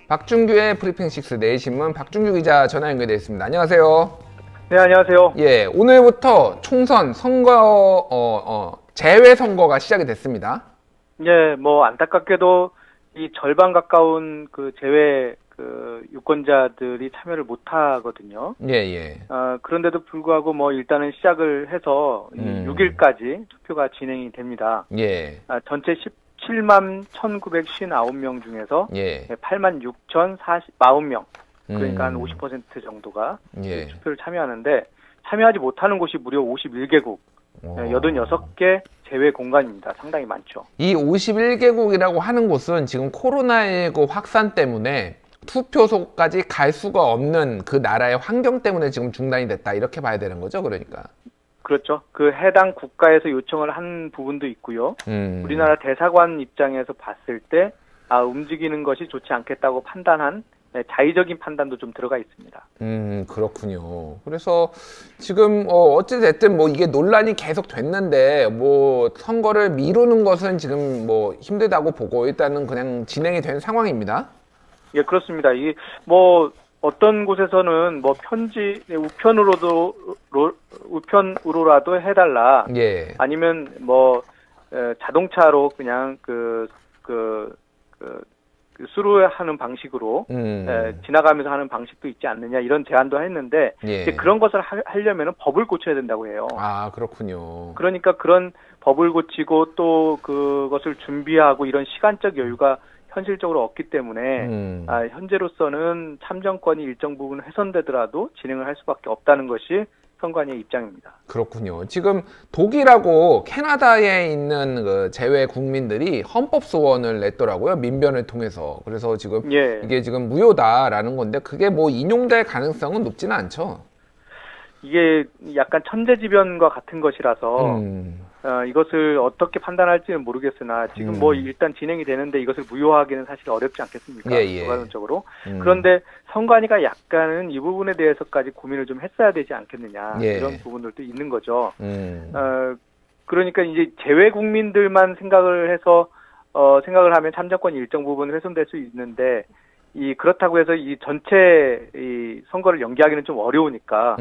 박준규의 브리핑6 내일신문 박준규 기자 전화 연결되어 있습니다. 안녕하세요. 네, 안녕하세요. 예, 오늘부터 총선 선거 재외선거가 시작이 됐습니다. 예, 뭐 안타깝게도 이 절반 가까운 그 재외 유권자들이 참여를 못 하거든요. 예, 예. 그런데도 불구하고 뭐 일단은 시작을 해서 6일까지 투표가 진행이 됩니다. 예. 전체 17만 1,959명 중에서 예. 8만 6,040명, 그러니까 한 50% 정도가 예. 투표를 참여하는데 참여하지 못하는 곳이 무려 51개국, 86개 제외 공간입니다. 상당히 많죠. 이 51개국이라고 하는 곳은 지금 코로나19 확산 때문에 투표소까지 갈 수가 없는 그 나라의 환경 때문에 지금 중단이 됐다, 이렇게 봐야 되는 거죠, 그러니까. 그렇죠. 그 해당 국가에서 요청을 한 부분도 있고요. 우리나라 대사관 입장에서 봤을 때 움직이는 것이 좋지 않겠다고 판단한 자의적인 판단도 좀 들어가 있습니다. 그렇군요. 그래서 지금 어찌됐든 뭐 이게 논란이 계속 됐는데 뭐 선거를 미루는 것은 지금 뭐 힘들다고 보고 일단은 그냥 진행이 된 상황입니다. 예, 그렇습니다. 이 뭐 어떤 곳에서는 뭐 우편으로라도 해달라. 예. 아니면 뭐 자동차로 그냥 수루하는 방식으로 지나가면서 하는 방식도 있지 않느냐, 이런 제안도 했는데 예. 이제 그런 것을 하려면 법을 고쳐야 된다고 해요. 아, 그렇군요. 그러니까 그런 법을 고치고 또 그것을 준비하고 이런 시간적 여유가 현실적으로 없기 때문에 현재로서는 참정권이 일정 부분 훼손되더라도 진행을 할 수밖에 없다는 것이 선관위의 입장입니다. 그렇군요. 지금 독일하고 캐나다에 있는 그 재외 국민들이 헌법 소원을 냈더라고요. 민변을 통해서. 그래서 지금 예. 이게 지금 무효다라는 건데 그게 뭐 인용될 가능성은 높지는 않죠. 이게 약간 천재지변과 같은 것이라서 이것을 어떻게 판단할지는 모르겠으나 지금 뭐 일단 진행이 되는데 이것을 무효하기는 사실 어렵지 않겠습니까? 결과론적으로. 그런데 선관위가 약간은 이 부분에 대해서까지 고민을 좀 했어야 되지 않겠느냐, 이런 부분들도 있는 거죠. 그러니까 이제 재외 국민들만 생각을 하면 참정권이 일정 부분 훼손될 수 있는데 그렇다고 해서 이 전체 이 선거를 연기하기는 좀 어려우니까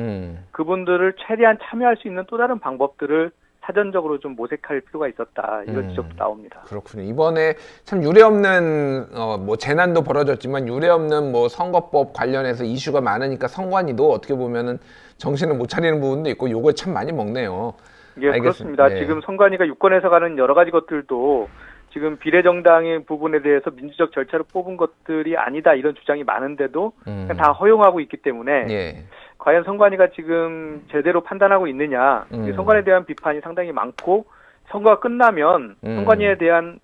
그분들을 최대한 참여할 수 있는 또 다른 방법들을 사전적으로 좀 모색할 필요가 있었다, 이런 지적도 나옵니다. 그렇군요. 이번에 참 유례없는 뭐 재난도 벌어졌지만 유례없는 뭐 선거법 관련해서 이슈가 많으니까 선관위도 어떻게 보면은 정신을 못 차리는 부분도 있고 요걸 참 많이 먹네요. 예, 알겠습니다. 그렇습니다. 예. 지금 선관위가 유권에서 가는 여러 가지 것들도 지금 비례정당의 부분에 대해서 민주적 절차로 뽑은 것들이 아니다, 이런 주장이 많은데도 그냥 다 허용하고 있기 때문에 과연 선관위가 지금 제대로 판단하고 있느냐, 선관위에 대한 비판이 상당히 많고 선거가 끝나면 선관위에 대한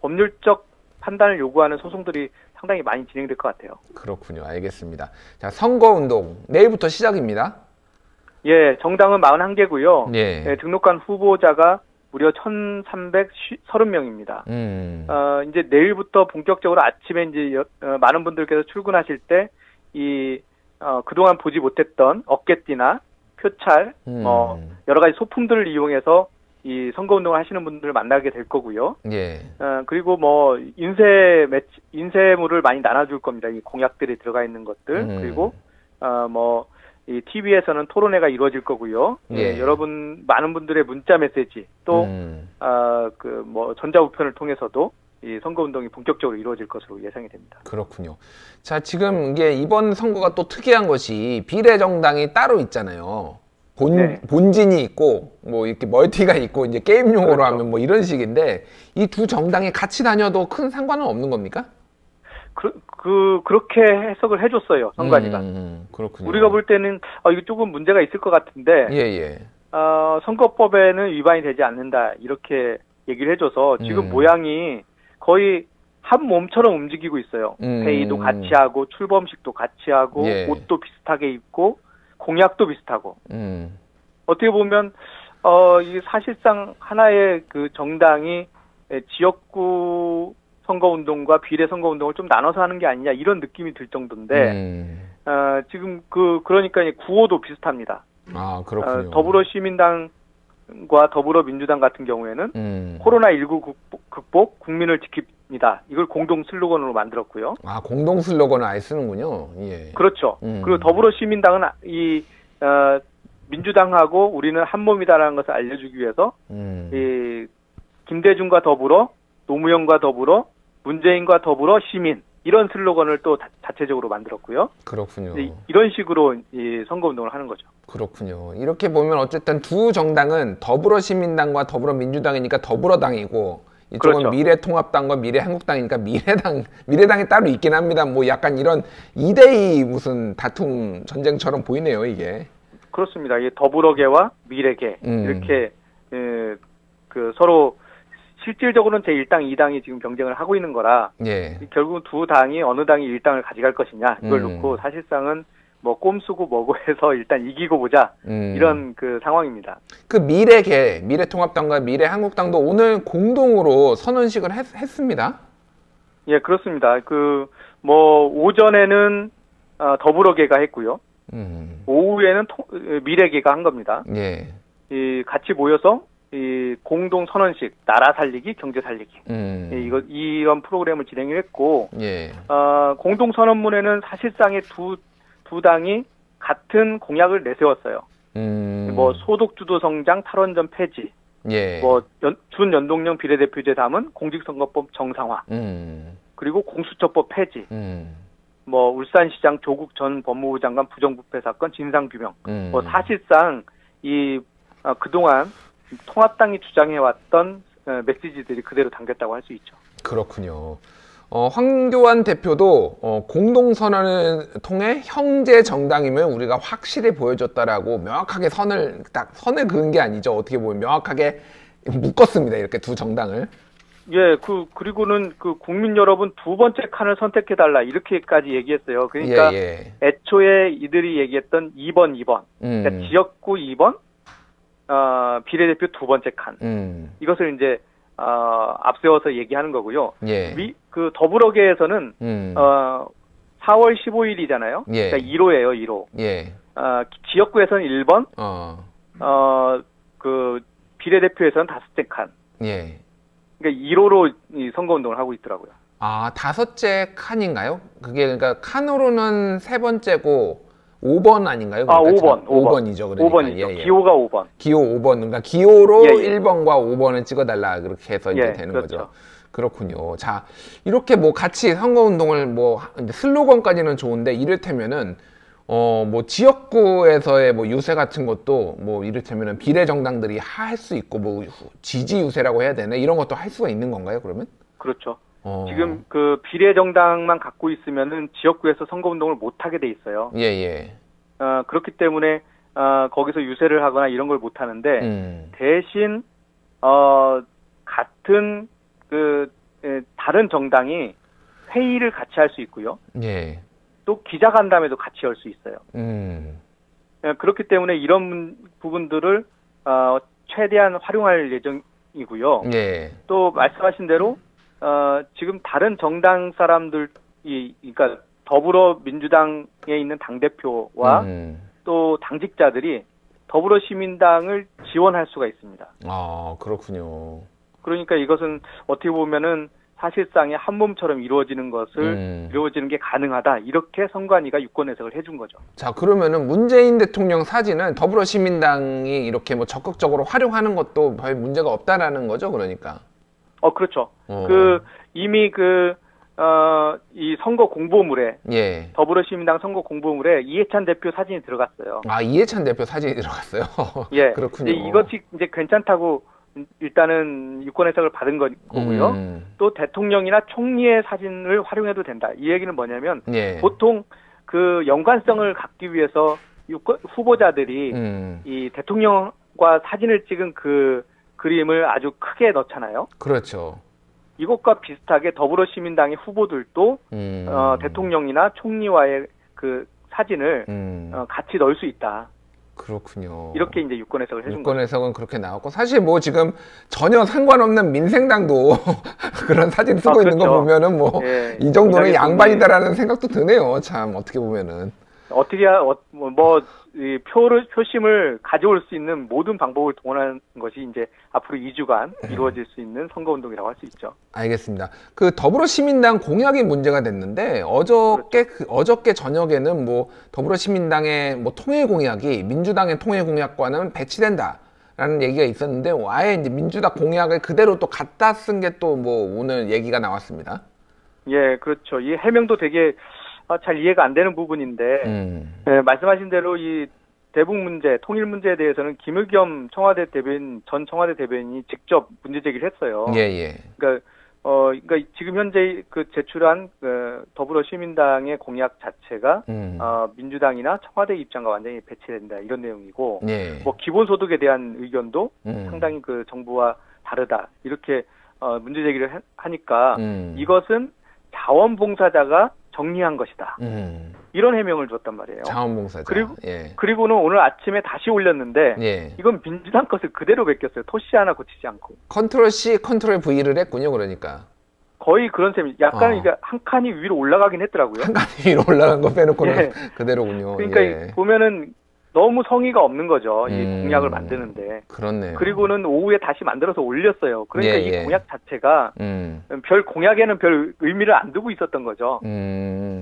법률적 판단을 요구하는 소송들이 상당히 많이 진행될 것 같아요. 그렇군요. 알겠습니다. 자, 선거운동 내일부터 시작입니다. 예, 정당은 41개고요. 등록한 후보자가 무려 1,330명입니다. 이제 내일부터 본격적으로 아침에 이제 많은 분들께서 출근하실 때 그동안 보지 못했던 어깨띠나 표찰, 여러 가지 소품들을 이용해서 이 선거운동을 하시는 분들을 만나게 될 거고요. 그리고 뭐 인쇄물을 많이 나눠줄 겁니다. 이 공약들이 들어가 있는 것들. 그리고 이 TV에서는 토론회가 이루어질 거고요. 여러분 많은 분들의 문자 메시지, 또 전자우편을 통해서도 이 선거운동이 본격적으로 이루어질 것으로 예상이 됩니다. 그렇군요. 자, 지금 이게 이번 선거가 또 특이한 것이 비례정당이 따로 있잖아요. 본진이 있고 뭐 이렇게 멀티가 있고 이제 게임 용어로 하면 뭐 이런 식인데 이 두 정당이 같이 다녀도 큰 상관은 없는 겁니까? 그렇게 해석을 해줬어요, 선관위가. 그렇군요. 우리가 볼 때는 이거 조금 문제가 있을 것 같은데 선거법에는 위반이 되지 않는다, 이렇게 얘기를 해줘서 지금 모양이 거의 한 몸처럼 움직이고 있어요. 회의도 같이 하고 출범식도 같이 하고 옷도 비슷하게 입고 공약도 비슷하고. 어떻게 보면 이게 사실상 하나의 그 정당이 지역구 선거운동과 비례 선거운동을 좀 나눠서 하는 게 아니냐, 이런 느낌이 들 정도인데 지금 그러니까 구호도 비슷합니다. 아, 그렇군요. 더불어시민당과 더불어민주당 같은 경우에는 코로나19 극복, 국민을 합니다. 이걸 공동 슬로건으로 만들었고요. 아, 공동 슬로건을 아예 쓰는군요. 예. 그렇죠. 그리고 더불어시민당은 민주당하고 우리는 한 몸이다라는 것을 알려주기 위해서 이 김대중과 더불어, 노무현과 더불어, 문재인과 더불어 시민, 이런 슬로건을 또 자체적으로 만들었고요. 그렇군요. 이런 식으로 이 선거운동을 하는 거죠. 그렇군요. 이렇게 보면 어쨌든 두 정당은 더불어시민당과 더불어민주당이니까 더불어당이고, 이쪽은 그렇죠. 미래통합당과 미래한국당이니까 미래당이 따로 있긴 합니다. 뭐 약간 이런 2대2 무슨 다툼 전쟁처럼 보이네요, 이게. 그렇습니다. 이게 더불어계와 미래계 이렇게 서로 실질적으로는 제1당, 2당이 지금 경쟁을 하고 있는 거라 예. 결국은 두 당이 어느 당이 1당을 가져갈 것이냐 이걸 놓고 사실상은 뭐 꼼수고 뭐고 해서 일단 이기고 보자 이런 그 상황입니다. 그 미래통합당과 미래한국당도 오늘 공동으로 선언식을 했습니다. 예, 그렇습니다. 뭐 오전에는 더불어계가 했고요. 오후에는 미래계가 한 겁니다. 예. 같이 모여서 이 공동 선언식, 나라 살리기, 경제 살리기. 이런 프로그램을 진행을 했고, 예. 공동 선언문에는 사실상의 두 당이 같은 공약을 내세웠어요. 뭐 소득주도 성장, 탈원전 폐지, 예. 뭐 준연동형 비례대표제 담은 공직선거법 정상화, 그리고 공수처법 폐지, 뭐 울산시장 조국 전 법무부 장관 부정부패 사건 진상규명. 뭐 사실상 그동안 통합당이 주장해왔던 메시지들이 그대로 담겼다고 할 수 있죠. 그렇군요. 황교안 대표도 공동선언을 통해 형제 정당임을 우리가 확실히 보여줬다라고 명확하게 선을 그은 게 아니죠. 어떻게 보면 명확하게 묶었습니다. 이렇게 두 정당을. 예, 그리고는 국민 여러분 두 번째 칸을 선택해달라 이렇게까지 얘기했어요. 그러니까 예. 애초에 이들이 얘기했던 2번. 그러니까 지역구 2번, 비례대표 두 번째 칸. 이것을 이제 앞세워서 얘기하는 거고요. 예. 더불어계에서는 4월 15일이잖아요. 예. 그러니까 1호예요, 1호. 예. 지역구에서는 1번, 비례대표에서는 다섯째 칸. 예. 그러니까 1호로 이 선거운동을 하고 있더라고요. 아, 다섯째 칸인가요? 그게 그러니까 칸으로는 세 번째고 5번 아닌가요? 그러니까 5번이죠. 그러니까. 5번이죠. 예. 기호가 5번. 기호 5번. 그러니까 기호로 예. 1번과 5번을 찍어달라. 그렇게 해서 이제 되는 그렇죠. 거죠. 그렇군요. 자, 이렇게 뭐 같이 선거운동을 뭐 이제 슬로건까지는 좋은데 이를테면은 뭐 지역구에서의 뭐 유세 같은 것도 뭐 이를테면은 비례정당들이 할 수 있고 뭐 지지 유세라고 해야 되나 이런 것도 할 수가 있는 건가요? 그러면? 그렇죠. 지금 비례정당만 갖고 있으면은 지역구에서 선거운동을 못 하게 돼 있어요. 예. 그렇기 때문에 거기서 유세를 하거나 이런 걸 못 하는데 대신 같은 다른 정당이 회의를 같이 할 수 있고요. 예. 또 기자간담회도 같이 열 수 있어요. 그렇기 때문에 이런 부분들을 최대한 활용할 예정이고요. 예. 또 말씀하신 대로 지금 다른 정당 사람들이, 그러니까 더불어민주당에 있는 당대표와 또 당직자들이 더불어시민당을 지원할 수가 있습니다. 아, 그렇군요. 그러니까 이것은 어떻게 보면은 사실상의 한 몸처럼 이루어지는 게 가능하다. 이렇게 선관위가 유권 해석을 해준 거죠. 자, 그러면은 문재인 대통령 사진은 더불어시민당이 이렇게 뭐 적극적으로 활용하는 것도 별 문제가 없다라는 거죠, 그러니까. 그렇죠. 이미 이 선거 공보물에 예. 더불어시민당 선거 공보물에 이해찬 대표 사진이 들어갔어요. 아, 이해찬 대표 사진이 들어갔어요. 예. 그렇군요. 이것이 이제 괜찮다고 일단은 유권 해석을 받은 거고요. 또 대통령이나 총리의 사진을 활용해도 된다. 이 얘기는 뭐냐면 예. 보통 연관성을 갖기 위해서 후보자들이 이 대통령과 사진을 찍은 그림을 아주 크게 넣잖아요. 그렇죠. 이것과 비슷하게 더불어시민당의 후보들도 대통령이나 총리와의 사진을 같이 넣을 수 있다. 그렇군요. 이렇게 이제 유권 해석을 해준 거죠. 유권 해석은 그렇게 나왔고 사실 뭐 지금 전혀 상관없는 민생당도 그런 사진 쓰고 있는 거 보면은 뭐 이 정도는 양반이다라는 생각도 드네요. 참 어떻게 보면은. 어떻게 이 표심을 가져올 수 있는 모든 방법을 동원하는 것이 이제 앞으로 2주간 이루어질 수 있는 선거운동이라고 할 수 있죠. 알겠습니다. 그 더불어시민당 공약이 문제가 됐는데 어저께 저녁에는 뭐 더불어시민당의 뭐 통일 공약이 민주당의 통일 공약과는 배치된다라는 얘기가 있었는데 아예 이제 민주당 공약을 그대로 또 갖다 쓴 게 또 뭐 오늘 얘기가 나왔습니다. 예, 그렇죠. 이 해명도 되게 잘 이해가 안 되는 부분인데 말씀하신 대로 이 대북 문제, 통일 문제에 대해서는 김의겸 전 청와대 대변인이 직접 문제 제기를 했어요. 예. 그러니까 지금 현재 제출한 더불어시민당의 공약 자체가 민주당이나 청와대 입장과 완전히 배치된다 이런 내용이고, 예. 뭐 기본소득에 대한 의견도 상당히 정부와 다르다 이렇게 문제 제기를 하니까 이것은 자원봉사자가 정리한 것이다. 이런 해명을 줬단 말이에요. 자원봉사자. 그리고는 오늘 아침에 다시 올렸는데 이건 민주당 것을 그대로 베꼈어요. 토시 하나 고치지 않고. 컨트롤 C, 컨트롤 V를 했군요. 그러니까. 거의 그런 셈이 약간 이게 한 칸이 위로 올라가긴 했더라고요. 한 칸이 위로 올라간 거 빼놓고는 그대로군요. 그러니까 보면은 너무 성의가 없는 거죠. 이 공약을 만드는데. 그렇네요. 그리고는 오후에 다시 만들어서 올렸어요. 그러니까 이 공약 자체가 별 공약에는 별 의미를 안 두고 있었던 거죠.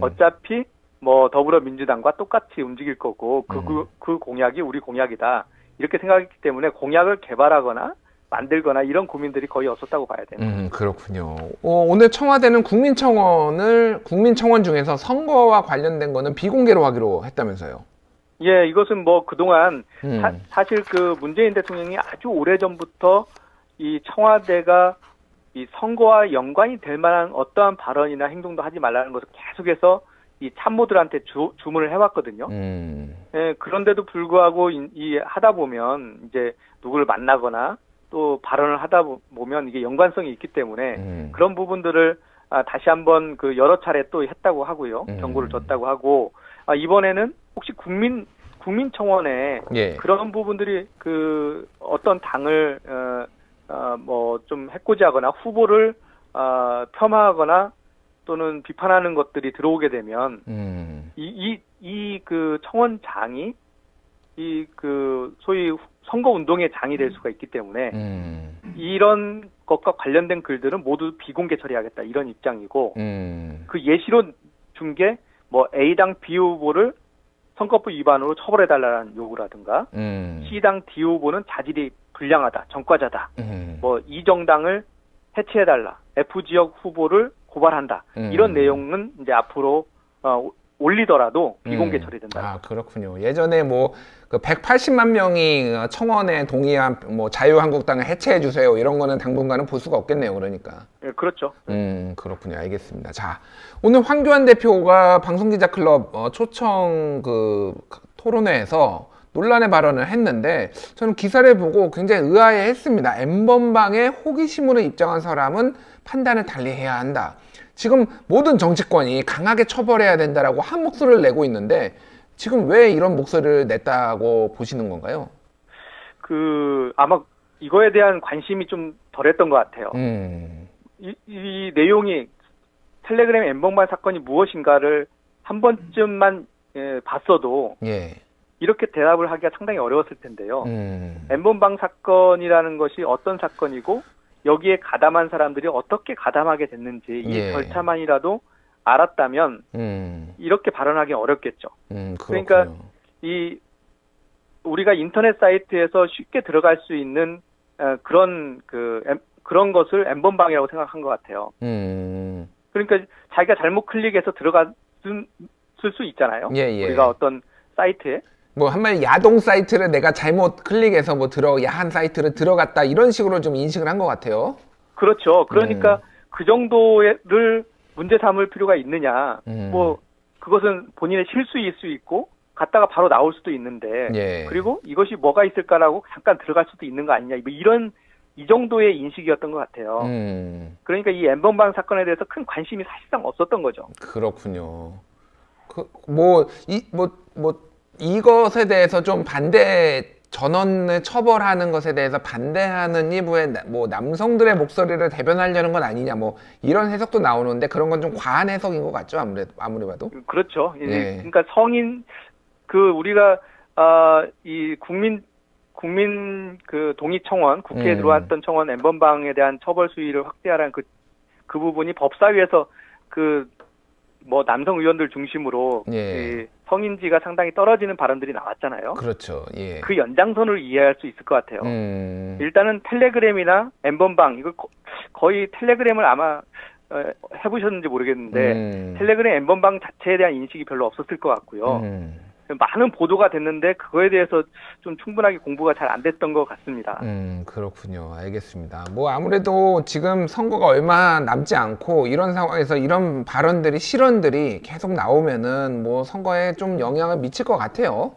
어차피 뭐 더불어민주당과 똑같이 움직일 거고 그 공약이 우리 공약이다. 이렇게 생각했기 때문에 공약을 개발하거나 만들거나 이런 고민들이 거의 없었다고 봐야 돼요. 그렇군요. 오늘 청와대는 국민청원 중에서 선거와 관련된 거는 비공개로 하기로 했다면서요. 예, 이것은 뭐 그동안 사실 문재인 대통령이 아주 오래전부터 이 청와대가 이 선거와 연관이 될 만한 어떠한 발언이나 행동도 하지 말라는 것을 계속해서 이 참모들한테 주문을 해왔거든요. 예, 그런데도 불구하고 하다 보면 이제 누구를 만나거나 또 발언을 하다 보면 이게 연관성이 있기 때문에 그런 부분들을 다시 한번 여러 차례 또 했다고 하고요. 경고를 줬다고 하고, 이번에는 혹시 국민청원에 그런 부분들이 어떤 당을 뭐 좀 해코지하거나 후보를 폄하하거나 또는 비판하는 것들이 들어오게 되면 이 청원장이 소위 선거 운동의 장이 될 수가 있기 때문에 이런 것과 관련된 글들은 모두 비공개 처리하겠다 이런 입장이고, 그 예시로 준 게 뭐 A당 B 후보를 선거법 위반으로 처벌해달라는 요구라든가, C당 D 후보는 자질이 불량하다, 전과자다, 뭐 이 정당을 해체해달라, F 지역 후보를 고발한다, 이런 내용은 이제 앞으로 올리더라도 비공개 처리된다. 그렇군요. 예전에 뭐 180만 명이 청원에 동의한 뭐 자유한국당을 해체해 주세요 이런 거는 당분간은 볼 수가 없겠네요. 그러니까. 예, 그렇죠. 그렇군요. 알겠습니다. 자, 오늘 황교안 대표가 방송기자클럽 초청 토론회에서 논란의 발언을 했는데, 저는 기사를 보고 굉장히 의아해했습니다. N번방에 호기심으로 입장한 사람은 판단을 달리 해야 한다. 지금 모든 정치권이 강하게 처벌해야 된다라고 한 목소리를 내고 있는데, 지금 왜 이런 목소리를 냈다고 보시는 건가요? 아마 이거에 대한 관심이 좀 덜했던 것 같아요. 이 내용이 텔레그램 N번방 사건이 무엇인가를 한 번쯤만 봤어도 이렇게 대답을 하기가 상당히 어려웠을 텐데요. N번방 사건이라는 것이 어떤 사건이고 여기에 가담한 사람들이 어떻게 가담하게 됐는지 이 절차만이라도 알았다면 이렇게 발언하기 어렵겠죠. 그러니까 우리가 인터넷 사이트에서 쉽게 들어갈 수 있는 그런 것을 N번방이라고 생각한 것 같아요. 그러니까 자기가 잘못 클릭해서 들어갔을 수 있잖아요. 우리가 어떤 사이트에 뭐 한마디 야동 사이트를 내가 잘못 클릭해서 야한 사이트를 들어갔다 이런 식으로 좀 인식을 한 것 같아요. 그렇죠. 그러니까 그 정도를 문제 삼을 필요가 있느냐. 뭐 그것은 본인의 실수일 수 있고 갔다가 바로 나올 수도 있는데 그리고 이것이 뭐가 있을까라고 잠깐 들어갈 수도 있는 거 아니냐. 뭐 이 정도의 인식이었던 것 같아요. 그러니까 이 N번방 사건에 대해서 큰 관심이 사실상 없었던 거죠. 그렇군요. 이것에 대해서 좀 반대 전원을 처벌하는 것에 대해서 반대하는 일부의 뭐 남성들의 목소리를 대변하려는 건 아니냐, 뭐 이런 해석도 나오는데 그런 건 좀 과한 해석인 것 같죠, 아무리 봐도. 그렇죠. 예. 그러니까 성인 우리가 이 국민 그 동의 청원, 국회에 들어왔던 청원 N번방에 대한 처벌 수위를 확대하라는 그 부분이 법사위에서 뭐 남성 의원들 중심으로 예. 성인지가 상당히 떨어지는 발언들이 나왔잖아요. 그렇죠. 예. 그 연장선을 이해할 수 있을 것 같아요. 일단은 텔레그램이나 N번방, 이걸 거의 텔레그램을 아마 해보셨는지 모르겠는데 텔레그램 N번방 자체에 대한 인식이 별로 없었을 것 같고요. 많은 보도가 됐는데 그거에 대해서 좀 충분하게 공부가 잘 안 됐던 것 같습니다. 그렇군요. 알겠습니다. 뭐 아무래도 지금 선거가 얼마 남지 않고 이런 상황에서 이런 발언들이, 실언들이 계속 나오면은 뭐 선거에 좀 영향을 미칠 것 같아요.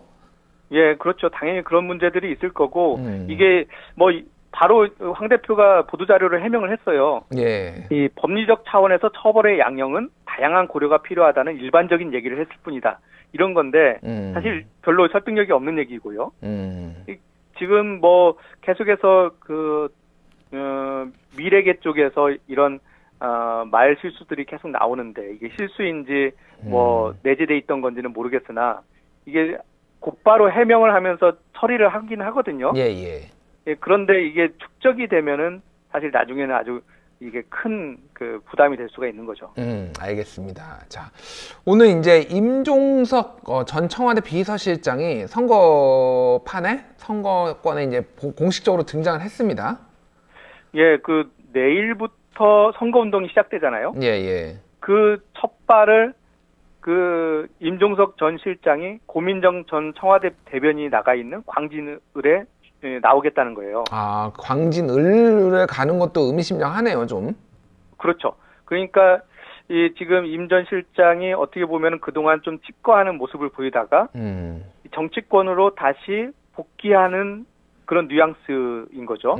예, 그렇죠. 당연히 그런 문제들이 있을 거고 이게 뭐 바로 황 대표가 보도자료를 해명을 했어요. 예. 이 법리적 차원에서 처벌의 양형은 다양한 고려가 필요하다는 일반적인 얘기를 했을 뿐이다. 이런 건데 사실 별로 설득력이 없는 얘기고요. 지금 뭐 계속해서 미래계 쪽에서 이런 말 실수들이 계속 나오는데 이게 실수인지 뭐 내재돼 있던 건지는 모르겠으나 이게 곧바로 해명을 하면서 처리를 하긴 하거든요. 예. 예, 그런데 이게 축적이 되면은 사실 나중에는 아주 이게 큰 부담이 될 수가 있는 거죠. 알겠습니다. 자, 오늘 이제 임종석 전 청와대 비서실장이 선거권에 이제 공식적으로 등장을 했습니다. 예, 내일부터 선거운동이 시작되잖아요. 예. 그 첫 발을 임종석 전 실장이 고민정 전 청와대 대변인이 나가 있는 광진을에 나오겠다는 거예요. 아, 광진을에 가는 것도 의미심장하네요, 좀. 그렇죠. 그러니까 지금 임 전 실장이 어떻게 보면 그동안 좀 집거하는 모습을 보이다가 정치권으로 다시 복귀하는 그런 뉘앙스인 거죠.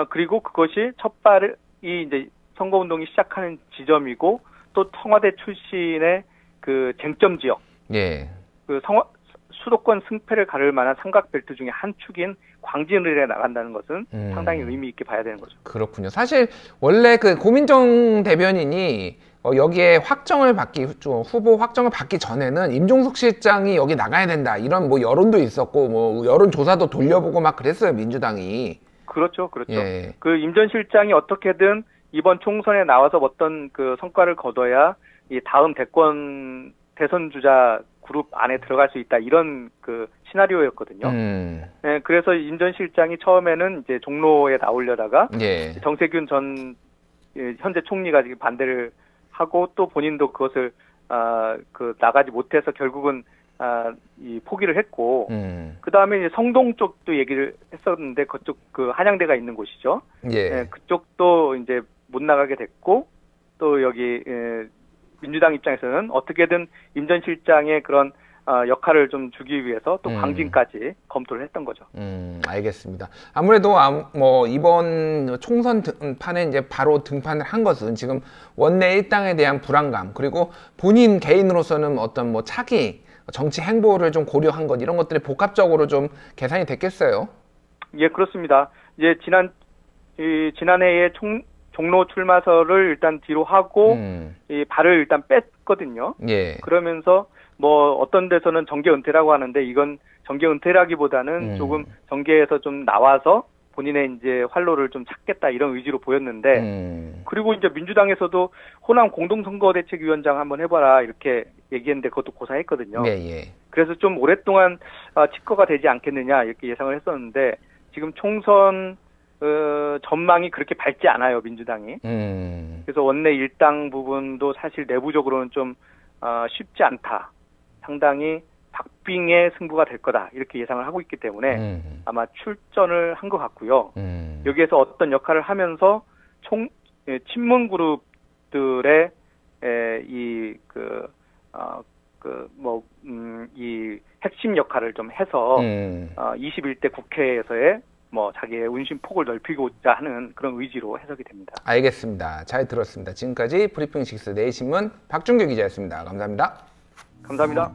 그리고 그것이 첫 발이 이제 선거운동이 시작하는 지점이고 또 청와대 출신의 쟁점 지역. 예. 수도권 승패를 가를 만한 삼각벨트 중에 한 축인 광진을에 나간다는 것은 상당히 의미 있게 봐야 되는 거죠. 그렇군요. 사실 원래 고민정 대변인이 여기에 후보 확정을 받기 전에는 임종석 실장이 여기 나가야 된다, 이런 뭐 여론도 있었고 뭐 여론 조사도 돌려보고 막 그랬어요, 민주당이. 그렇죠. 예. 임 전 실장이 어떻게든 이번 총선에 나와서 어떤 성과를 거둬야 이 다음 대선 주자 그룹 안에 들어갈 수 있다, 이런 시나리오였거든요. 네, 그래서 임 전 실장이 처음에는 이제 종로에 나오려다가 예. 정세균 전 현재 총리가 지금 반대를 하고 또 본인도 그것을 나가지 못해서 결국은 포기를 했고 그 다음에 이제 성동 쪽도 얘기를 했었는데 그쪽 한양대가 있는 곳이죠. 예. 네, 그쪽도 이제 못 나가게 됐고 또 여기 민주당 입장에서는 어떻게든 임 전 실장의 그런 역할을 좀 주기 위해서 또 광진까지 검토를 했던 거죠. 알겠습니다. 아무래도 뭐 이번 총선 판에 이제 바로 등판을 한 것은 지금 원내 일당에 대한 불안감, 그리고 본인 개인으로서는 어떤 뭐 차기 정치 행보를 좀 고려한 것, 이런 것들이 복합적으로 좀 계산이 됐겠어요. 예, 그렇습니다. 이제 지난해에 종로 출마설을 일단 뒤로 하고 이 발을 일단 뺐거든요. 예. 그러면서 뭐 어떤 데서는 정계 은퇴라고 하는데 이건 정계 은퇴라기보다는 조금 정계에서 좀 나와서 본인의 이제 활로를 좀 찾겠다, 이런 의지로 보였는데 그리고 이제 민주당에서도 호남 공동선거대책위원장 한번 해봐라 이렇게 얘기했는데 그것도 고사했거든요. 예. 그래서 좀 오랫동안 집거가 되지 않겠느냐 이렇게 예상을 했었는데 지금 총선 전망이 그렇게 밝지 않아요, 민주당이. 그래서 원내 일당 부분도 사실 내부적으로는 좀 쉽지 않다. 상당히 박빙의 승부가 될 거다, 이렇게 예상을 하고 있기 때문에 아마 출전을 한 것 같고요. 여기에서 어떤 역할을 하면서 친문 그룹들의 이 핵심 역할을 좀 해서 21대 국회에서의 뭐 자기의 운신 폭을 넓히고자 하는 그런 의지로 해석이 됩니다. 알겠습니다. 잘 들었습니다. 지금까지 브리핑6 내일신문 박준규 기자였습니다. 감사합니다. 감사합니다.